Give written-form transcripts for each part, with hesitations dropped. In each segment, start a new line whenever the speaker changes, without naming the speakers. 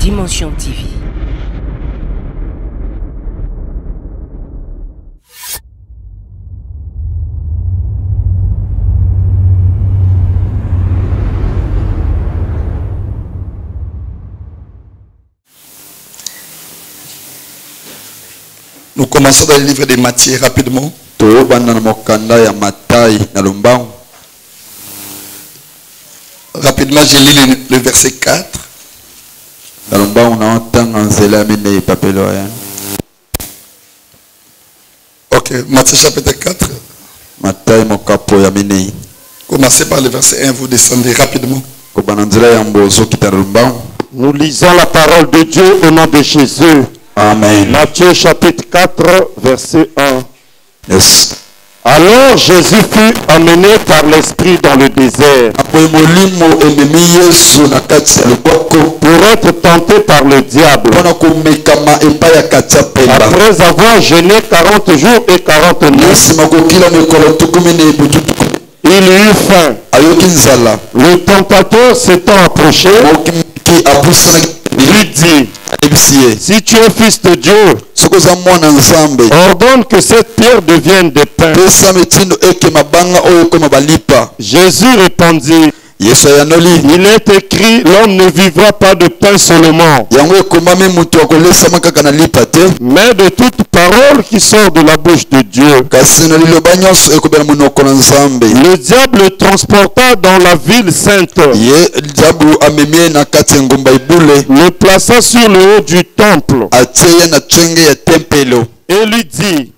Dimension TV.
Nous commençons dans le livre de Matthieu rapidement. Rapidement, j'ai lu le verset 4. Ok, Matthieu chapitre 4. Commencez par le verset 1, vous descendez rapidement.
Nous lisons la parole de Dieu au nom de Jésus.
Amen.
Matthieu chapitre 4, verset 1.
Yes.
Alors Jésus fut amené par l'Esprit dans le désert pour être tenté par le diable. Après avoir jeûné 40 jours et 40 nuits, il eut faim. Le tentateur s'étant approché, lui dit: si tu es fils de Dieu, ordonne que cette pierre devienne des pains. Jésus répondit: il est écrit, l'homme ne vivra pas de pain seulement, mais de toute parole qui sort de la bouche de Dieu. Le diable le transporta dans la ville sainte, le plaça sur le haut du temple et lui dit: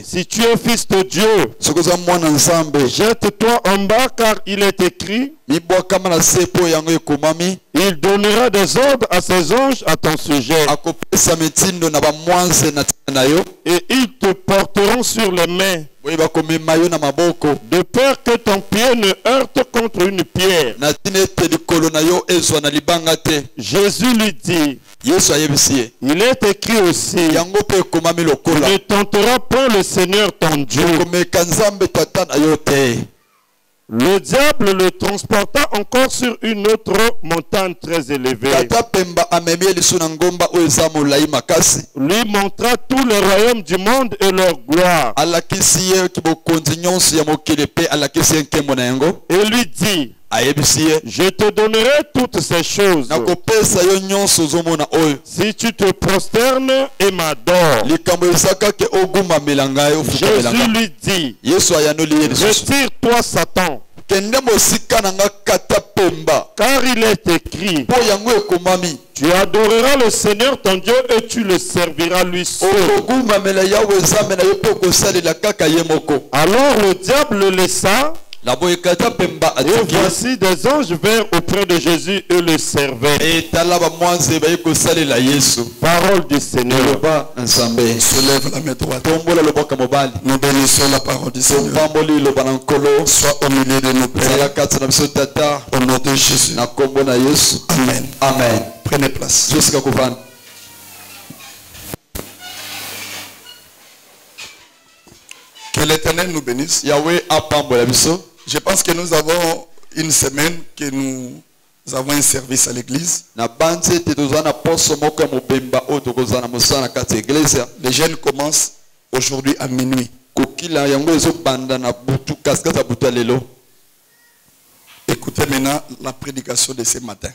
si tu es fils de Dieu, jette-toi en bas, car il est écrit, il donnera des ordres à ses anges à ton sujet, et ils te porteront sur les mains, de peur que ton pied ne heurte contre une pierre. Jésus lui dit: il est écrit aussi, ne tentera pas le Seigneur ton Dieu. Le diable le transporta encore sur une autre montagne très élevée, lui montra tous les royaumes du monde et leur gloire, et lui dit: je te donnerai toutes ces choses si tu te prosternes et m'adores. Jésus lui dit: retire-toi, Satan, car il est écrit, tu adoreras le Seigneur ton Dieu et tu le serviras lui seul. Alors le diable le laissa, et voici des anges vinrent auprès de Jésus et le servaient. Parole du Seigneur.
Soulève la main droite. Nous bénissons la parole du Seigneur. Sois au milieu de nos pères. Au nom de Jésus. Amen.
Amen.
Prenez place. Que l'Éternel nous bénisse. Je pense que nous avons une semaine que nous avons un service à l'église. Les jeunes commencent aujourd'hui à minuit. Écoutez maintenant la prédication de ce matin.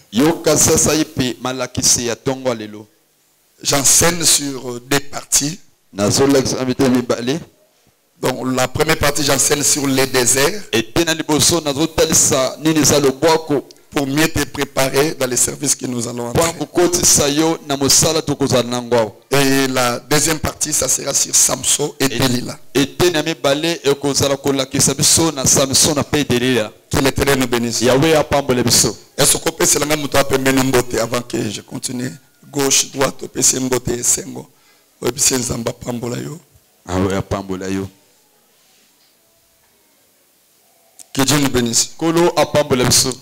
J'enseigne sur deux parties. Donc la première partie, j'enseigne sur les déserts pour mieux te préparer dans les services que nous allons entrer. Et la deuxième partie, ça sera sur Samson et Delilah. Que l'Éternel nous bénisse. Est-ce qu'on peut se lancer avant que je continue? Gauche, droite, on peut se lancer sengo. On peut se lancer. Que Dieu nous bénisse.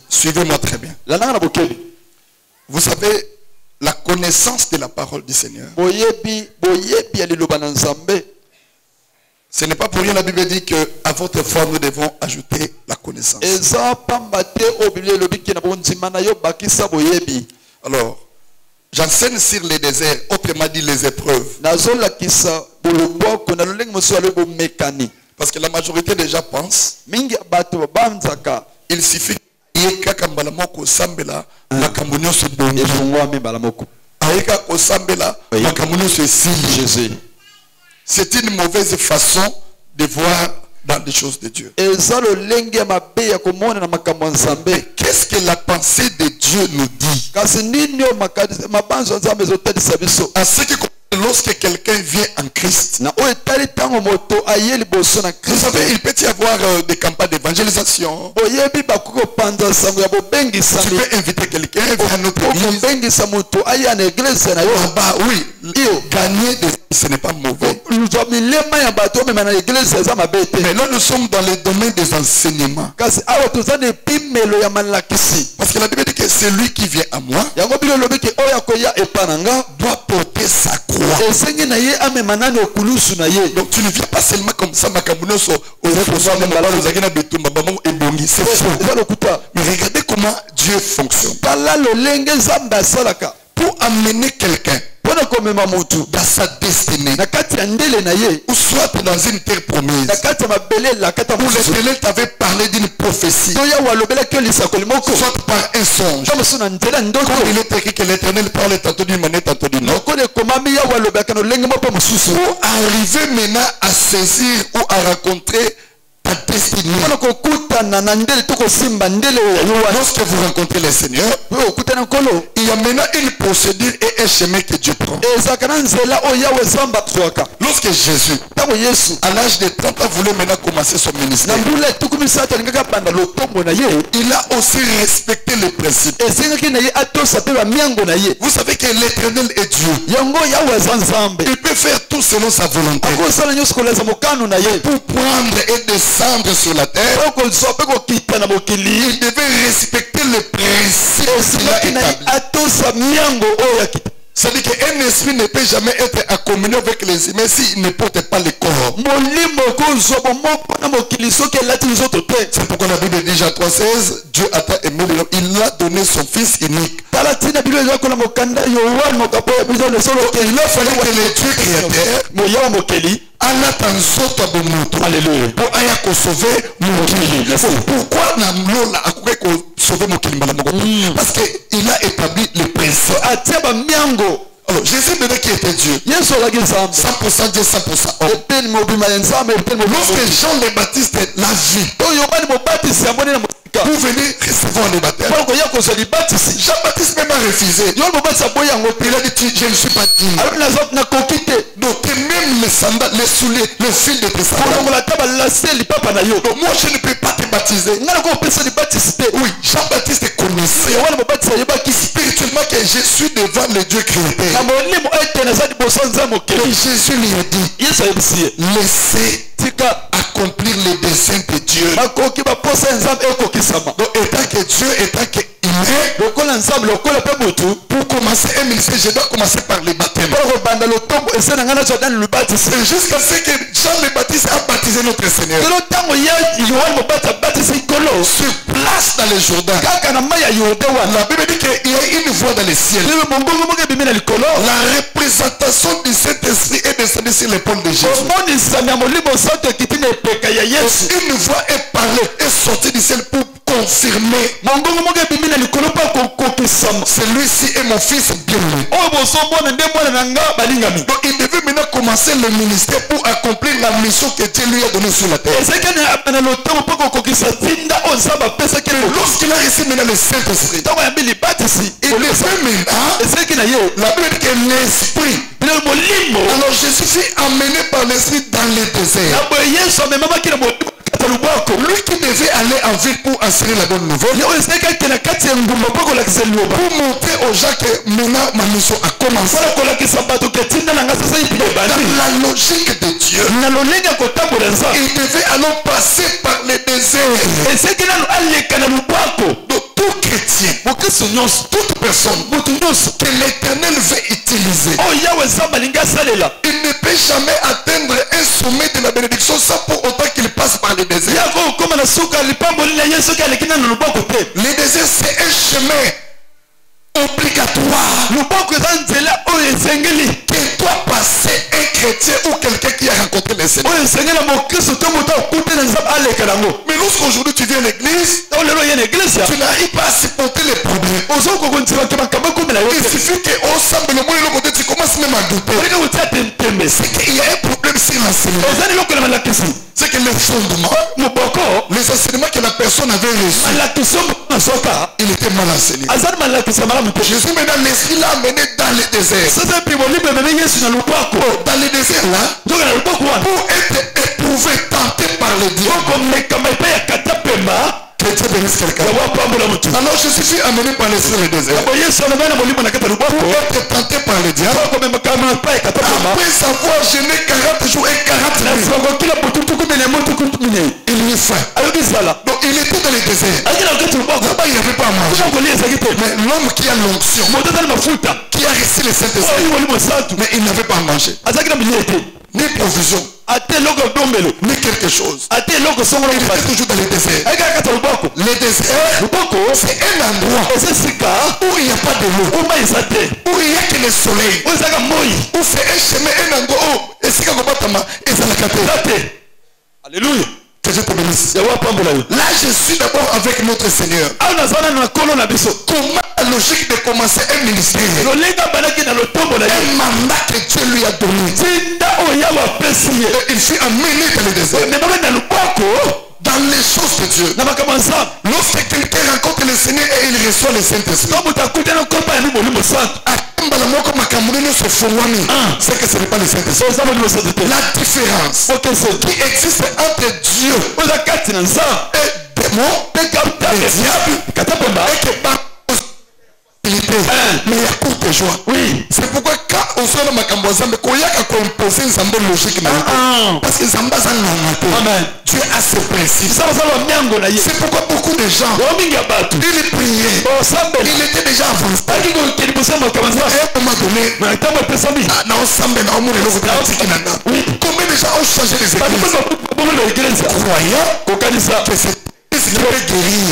Suivez-moi très bien. Vous savez, la connaissance de la parole du Seigneur. Ce n'est pas pour rien la Bible dit qu'à votre foi nous devons ajouter la connaissance. Alors,
J'enseigne sur les déserts, autrement dit les épreuves. Parce que la majorité des gens pensent il suffit c'est une mauvaise façon de voir dans les choses de Dieu. Qu'est-ce que la pensée de Dieu nous dit? À ce que lorsque quelqu'un vient en Christ, vous savez, il peut y avoir des campagnes d'évangélisation. Tu peux inviter quelqu'un vers notre église. Oui, gagner des ce n'est pas mauvais. Mais là, nous sommes dans le domaine des enseignements. Parce que la Bible dit que celui qui vient à moi doit porter sa croix. Donc tu ne viens pas seulement comme ça, c'est faux. Mais regardez comment Dieu fonctionne. Pour amener quelqu'un dans sa destinée, ou soit dans une terre promise, où l'Éternel t'avait parlé d'une prophétie, soit par un songe, comme il est écrit que l'Éternel parle tantôt d'une manière, tantôt d'une autre, pour arriver maintenant à saisir ou à rencontrer ta destinée. Lorsque vous rencontrez le Seigneur, il y a maintenant une procédure et un chemin que Dieu prend. Lorsque Jésus, à l'âge de 30 ans, voulait maintenant commencer son ministère, il a aussi respecté les principes. Vous savez que l'Éternel est Dieu. Il peut faire tout selon sa volonté. Pour prendre et descendre sur la terre, il devait respecter les principes qu'il a établis. C'est-à-dire qu'un esprit ne peut jamais être en communion avec les humains s'il ne porte pas le corps. C'est pourquoi la Bible dit Jean 3,16, Dieu a tant aimé le monde, il a donné son fils unique. Il a fallu que le Dieu créateur alléluia. Pour sauver mon kili. Pourquoi sauver mon kili? Parce qu'il a établi le principe. Alors, Jésus maintenant qui était Dieu, 100% Dieu, 100% homme. Lorsque Jean le Baptiste l'a vu, vous venez recevoir le baptême, Jean-Baptiste même a refusé. Il a dit, je ne suis pas digne. Donc même les sandales, les souliers, le fil de tes sandales. Donc moi je ne peux pas te baptiser. Oui, Jean-Baptiste connaissait spirituellement que je suis devant le Dieu créateur. Et Jésus lui a dit, laissez accomplir les desseins de Dieu. Donc étant que Dieu, étant que pour commencer un ministère, je dois commencer par le baptême. Jusqu'à ce que Jean le Baptiste a baptisé notre Seigneur. Se place dans le Jourdain. La Bible dit qu'il y a une voix dans le ciel. La représentation du Saint-Esprit est descendue sur l'épaule de Jésus. Une voix est parlée, est sortie du ciel pour confirmer. Celui-ci est mon fils bien-aimé. Donc il devait maintenant commencer le ministère pour accomplir la mission que Dieu lui a donnée sur la terre. Lorsqu'il a reçu maintenant le Saint-Esprit, il le fait maintenant. La Bible dit que l'Esprit. Alors Jésus fut amené par l'Esprit dans le désert. Lui qui devait aller en ville pour enseigner la bonne nouvelle, pour montrer aux gens que maintenant ma mission a commencé. Dans la logique de Dieu, il devait alors passer par le désert. Tout chrétien, toute personne que l'Éternel veut utiliser, il ne peut jamais atteindre un sommet de la bénédiction sans pour autant qu'il passe par le désert. Le désert, c'est un chemin obligatoire l'échappatoire que doit passer un chrétien ou quelqu'un qui a rencontré le Seigneur. Mais lorsqu'aujourd'hui tu viens à l'église, tu n'arrives pas à supporter les problèmes. Il suffit qu'on semble le mot et le côté, tu commences même à douter. C'est qu'il y a un problème sur l'enseignement. C'est que les fondements, les enseignements que la personne avait reçus, il était mal enseigné. Jésus maintenant l'esprit l'a amené dans le désert. Dans le désert là, pour être éprouvé, tenté par le diable. Alors je suis amené par l'esprit le désert. Pour être tenté par le diable. Après savoir jeûner 40 jours et 40 nuits, il eut faim. Donc il était dans le désert. Là-bas il n'y avait pas à manger. Mais l'homme qui a l'onction, qui a reçu le Saint-Esprit, mais il n'avait pas à manger. Ni provision, ni quelque chose. Il était toujours dans le désert. Le désert, c'est un endroit où il n'y a pas de l'eau, où il n'y a que le soleil, où c'est un chemin, un endroit où alléluia. Que je te bénisse. Là je suis d'abord avec notre Seigneur. Comment la logique de commencer un ministère, un mandat que Dieu lui a donné, il fut amené dans le désert, dans les choses de Dieu. Lorsque quelqu'un rencontre le Seigneur et il reçoit le Saint-Esprit, c'est que ce n'est pas le Saint-Esprit. La différence qui existe entre Dieu et démon et diable, mais il y a courte joie. Oui. C'est pourquoi quand on soit dans ma camboise, mais quand il y a qu'à imposer une zambe logique, parce que zamba Dieu a ses principes. C'est pourquoi beaucoup de gens, ils priaient, il était déjà avancé. À un moment donné, combien de gens ont changé les églises, croyant que c'est qui peut guérir.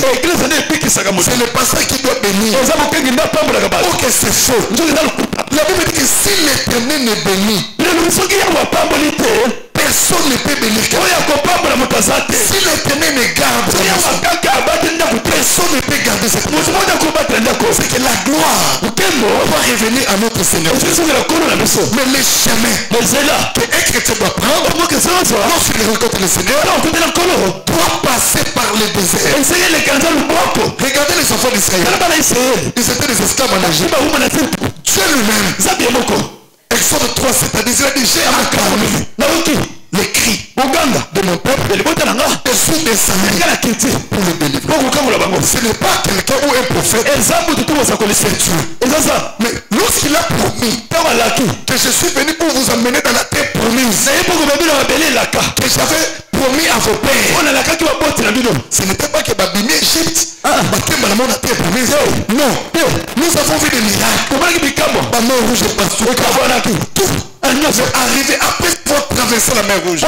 C'est le pasteur qui doit bénir. Ok, c'est faux. La Bible dit que si l'Éternel ne bénit, personne ne peut bénir. Si l'Éternel ne garde, personne ne peut garder cette personne. C'est que la gloire doit revenir à notre Seigneur. Mais les chemins que un chrétien doit prendre, lorsqu'il rencontre le Seigneur, doit passer par le désert. Regardez les enfants d'Israël. Ils étaient des esclaves en Égypte. Dieu lui-même, Exode 3, c'est-à-dire, il a dit, j'ai entendu les cris de mon peuple et sous des salés pour le délivrer. Ce n'est pas quelqu'un ou un prophète, c'est Dieu. Mais lorsqu'il a promis que je suis venu pour vous emmener dans la terre promise, que j'avais promis à vos pères, ce n'était pas que Babylone Égypte, la terre promise. Non, nous avons vu des miracles. La mer rouge est partout. Arrivé après avoir traversé la mer rouge.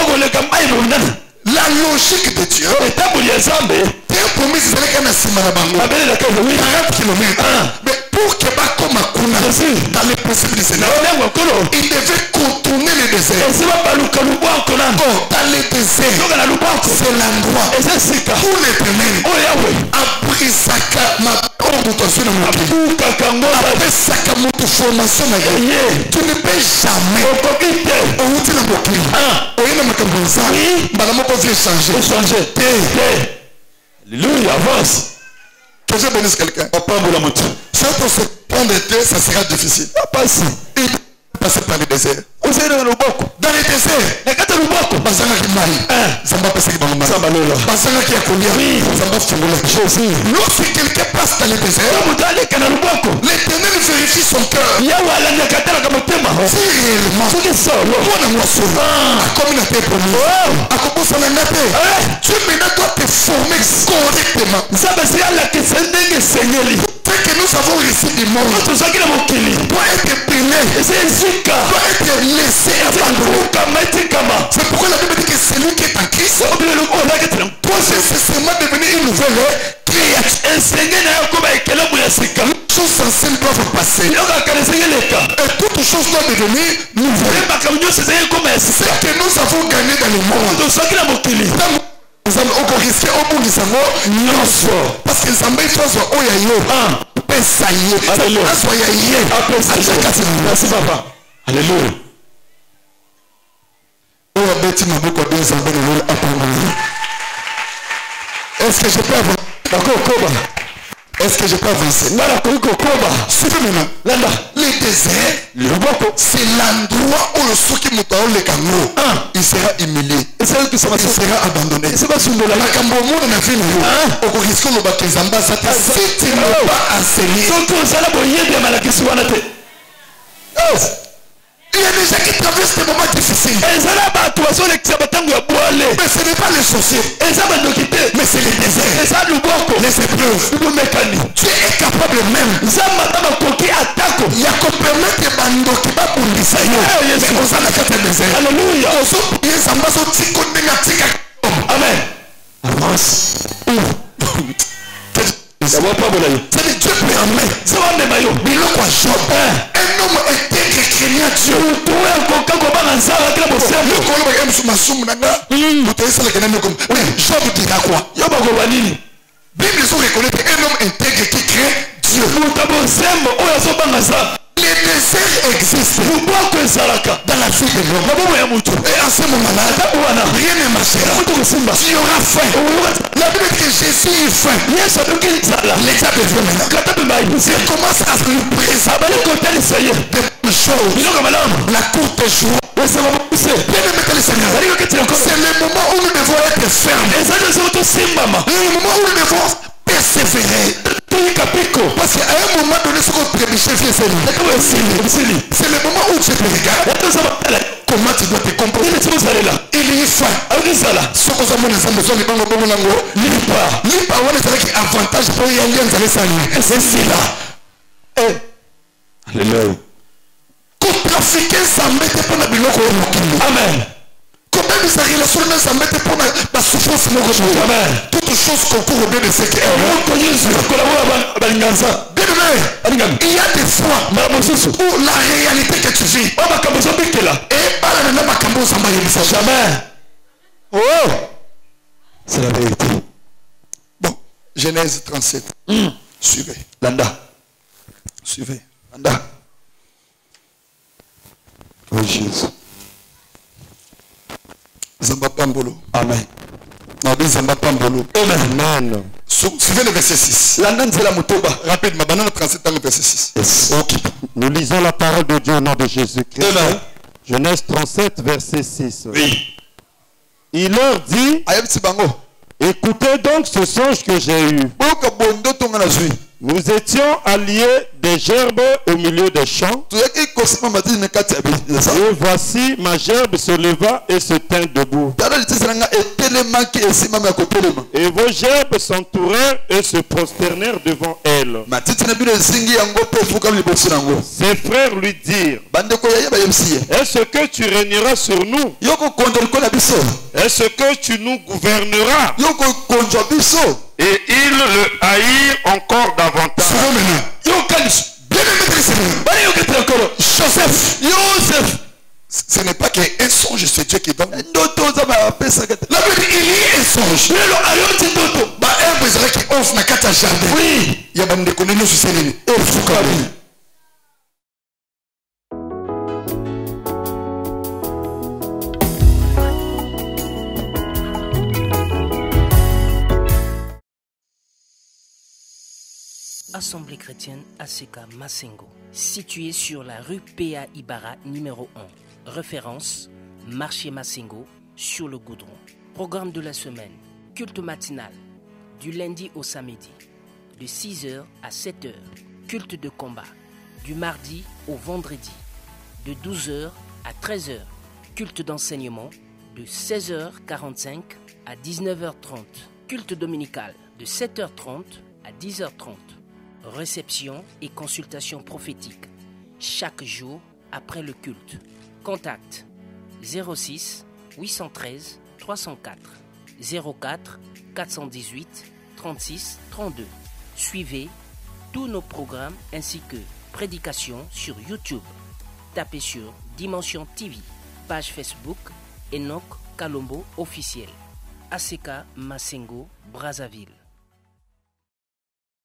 La logique de Dieu, terre promise, c'est le 40 km. Mais pour que dans les principes du Seigneur, il devait contourner le désert. Dans le désert, c'est l'endroit où l'Éternel a pris sa formation. Tu ne peux jamais changer. Alléluia, avance. Que je bénisse quelqu'un. Si on se prend des terres, ça sera difficile. Il passer par le désert. Dans le désert, lorsque quelqu'un passe dans le désert, l'Éternel vérifie son cœur. Si réellement, Dieu maintenant doit te former correctement. Fait que nous avons reçu du monde doit être brûlé, doit être laissé abandonné. C'est pourquoi la Bible dit que celui qui est en Christ doit nécessairement devenir une nouvelle créature. Les choses anciennes doivent passer. Et toutes choses doivent devenir nouvelles. Ce que nous avons gagné dans le monde. On risque au bout de ça. Parce que ça m'a fait alléluia. Est-ce que je peux avancer? Est-ce que je peux avancer? Suivez maintenant. Le désert, c'est l'endroit où le soki mutao le kango, il sera humilié. Il sera abandonné. Si tu n'as pas enseigné, il y a des gens qui traversent des moments difficiles. Mais ce n'est pas les sorciers. Mais c'est les déserts. Les épreuves. Tu es capable même. Il y a qu'on permet que bando qui va pour l'Israël. Mais on s'en a fait un désert. Alléluia. Amen. Avance. C'est-à-dire Dieu permet. Un homme intègre craignant Dieu. Job dira quoi? Bible reconnaît qu'un homme intègre qui craint Dieu. Les déserts existent dans la vie de l'homme. Et en ce moment-là, rien ne marchera. Tu auras faim. La Bible dit que Jésus eut faim. L'état devient maintenant. Il commence à se présenter des choses. La courte joie. C'est le moment où nous devons être fermes. Le moment où nous devons persévérer. Parce qu'à un moment donné, ce qu'on trébuchait, c'est le moment où tu te regardes. Comment tu dois te comporter? Il y a faim. Ce qu'on a besoin de avantage pour y aller. C'est cela. Alléluia. Qu'on trafique ça mette pour la biloko. Amen. Comment nous relation ça mette pour la souffrance. Amen. Toutes choses concourent au bien de ce qui est. Il y a des fois où la réalité que tu vis et jamais. Oh, c'est la vérité. Bon, Genèse 37. Suivez. Landa. Suivez. Landa. Oh Jésus. Zamba Pambolo. Amen. Amen. Suivez le verset 6. Rapide, ma banane 37 ans, le verset 6. Yes. Okay.
Nous lisons la parole de Dieu au nom de Jésus-Christ. Genèse 37, verset 6.
Oui.
Il leur dit, écoutez donc ce songe que j'ai eu. Nous étions alliés des gerbes au milieu des champs. Et voici ma gerbe se leva et se tint debout. Et vos gerbes s'entourèrent et se prosternèrent devant elle. Ses frères lui dirent, est-ce que tu régneras sur nous? Est-ce que tu nous gouverneras? Et ils le haïrent encore davantage.
Joseph, ce n'est pas qu'un songe, c'est Dieu qui donne. La Bible dit, il y a un songe. Oui.
Assemblée chrétienne ACK Masengo, située sur la rue PA Ibarra numéro 1. Référence, marché Masengo, sur le goudron. Programme de la semaine, culte matinal, du lundi au samedi, de 6h à 7h. Culte de combat, du mardi au vendredi, de 12h à 13h. Culte d'enseignement, de 16h45 à 19h30. Culte dominical, de 7h30 à 10h30. Réception et consultation prophétique chaque jour après le culte. Contact 06 813 304 04 418 36 32. Suivez tous nos programmes ainsi que prédications sur YouTube. Tapez sur Dimension TV, page Facebook Enoch Kalombo officiel. ACK Masengo, Brazzaville.